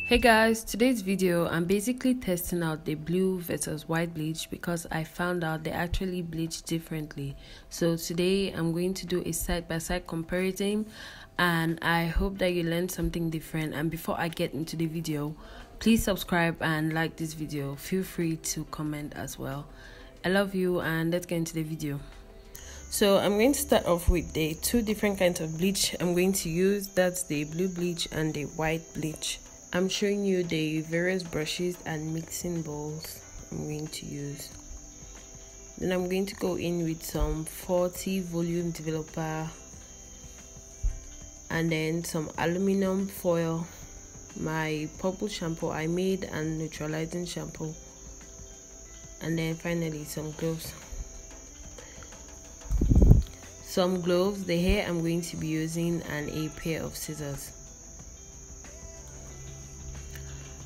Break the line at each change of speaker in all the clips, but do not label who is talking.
Hey guys, today's video I'm basically testing out the blue versus white bleach because I found out they actually bleach differently. So today I'm going to do a side-by-side comparison and I hope that you learned something different. And before I get into the video, please subscribe and like this video. Feel free to comment as well. I love you and let's get into the video. So I'm going to start off with the two different kinds of bleach I'm going to use. That's the blue bleach and the white bleach. I'm showing you the various brushes and mixing bowls I'm going to use. Then I'm going to go in with some 40 volume developer and then some aluminum foil, my purple shampoo I made and neutralizing shampoo, and then finally some gloves. The hair I'm going to be using, and a pair of scissors.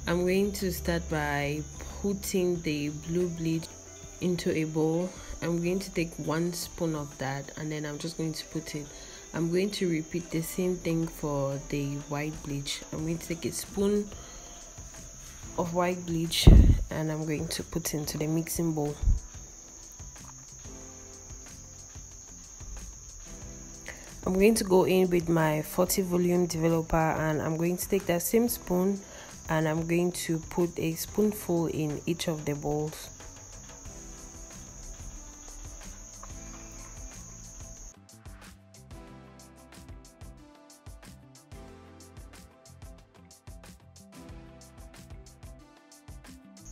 I'm going to start by putting the blue bleach into a bowl. I'm going to take 1 spoon of that and then I'm just going to put it. I'm going to repeat the same thing for the white bleach. I'm going to take a spoon of white bleach and I'm going to put into the mixing bowl. I'm going to go in with my 40 volume developer and I'm going to take that same spoon and I'm going to put a spoonful in each of the bowls.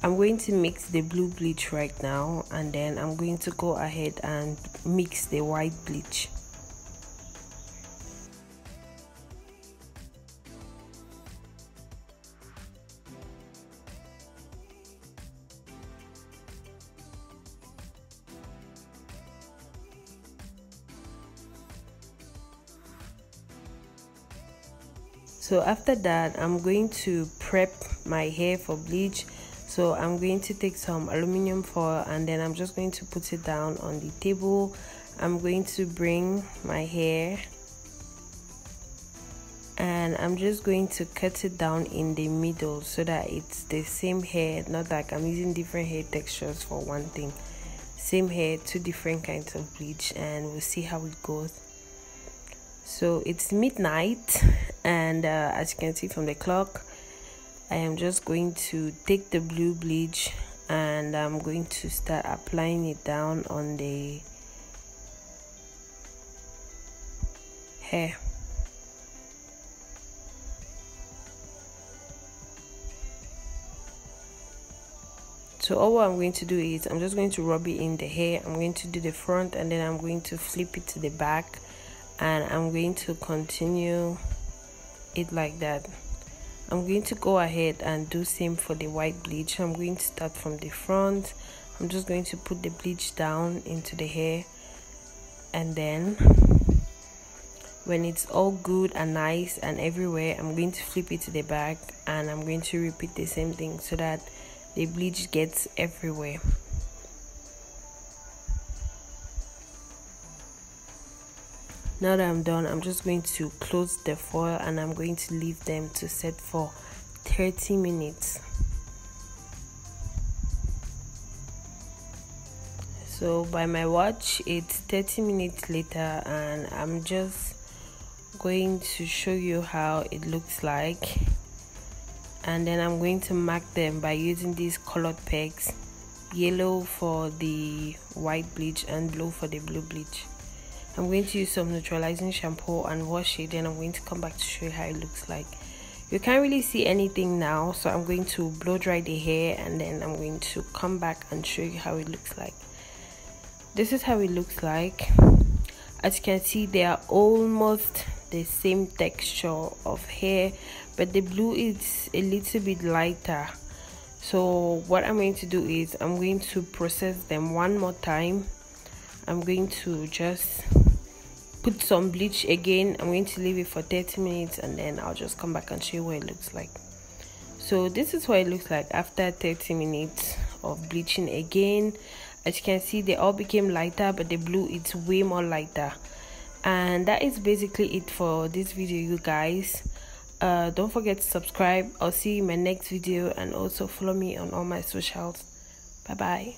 I'm going to mix the blue bleach right now and then I'm going to go ahead and mix the white bleach. So after that, I'm going to prep my hair for bleach. So I'm going to take some aluminum foil and then I'm just going to put it down on the table. I'm going to bring my hair and I'm just going to cut it down in the middle so that it's the same hair, not like I'm using different hair textures for one thing. Same hair, two different kinds of bleach, and we'll see how it goes. So it's midnight and as you can see from the clock, I am just going to take the blue bleach and I'm going to start applying it down on the hair. So all what I'm going to do is I'm just going to rub it in the hair. I'm going to do the front and then I'm going to flip it to the back and I'm going to continue it like that. I'm going to go ahead and do same for the white bleach. I'm going to start from the front. I'm just going to put the bleach down into the hair and then when it's all good and nice and everywhere, I'm going to flip it to the back and I'm going to repeat the same thing so that the bleach gets everywhere. Now that I'm done, I'm just going to close the foil and I'm going to leave them to set for 30 minutes. So by my watch, it's 30 minutes later and I'm just going to show you how it looks like. And then I'm going to mark them by using these colored pegs, yellow for the white bleach and blue for the blue bleach. I'm going to use some neutralizing shampoo and wash it, then I'm going to come back to show you how it looks like. You can't really see anything now, so I'm going to blow dry the hair and then I'm going to come back and show you how it looks like. This is how it looks like. As you can see, they are almost the same texture of hair, but the blue is a little bit lighter. So what I'm going to do is I'm going to process them one more time. I'm going to just put some bleach again. I'm going to leave it for 30 minutes and then I'll just come back and show you what it looks like. So this is what it looks like after 30 minutes of bleaching again. As you can see, they all became lighter, but the blue is way more lighter. And that is basically it for this video, you guys. Don't forget to subscribe. I'll see you in my next video, and also follow me on all my socials. Bye bye.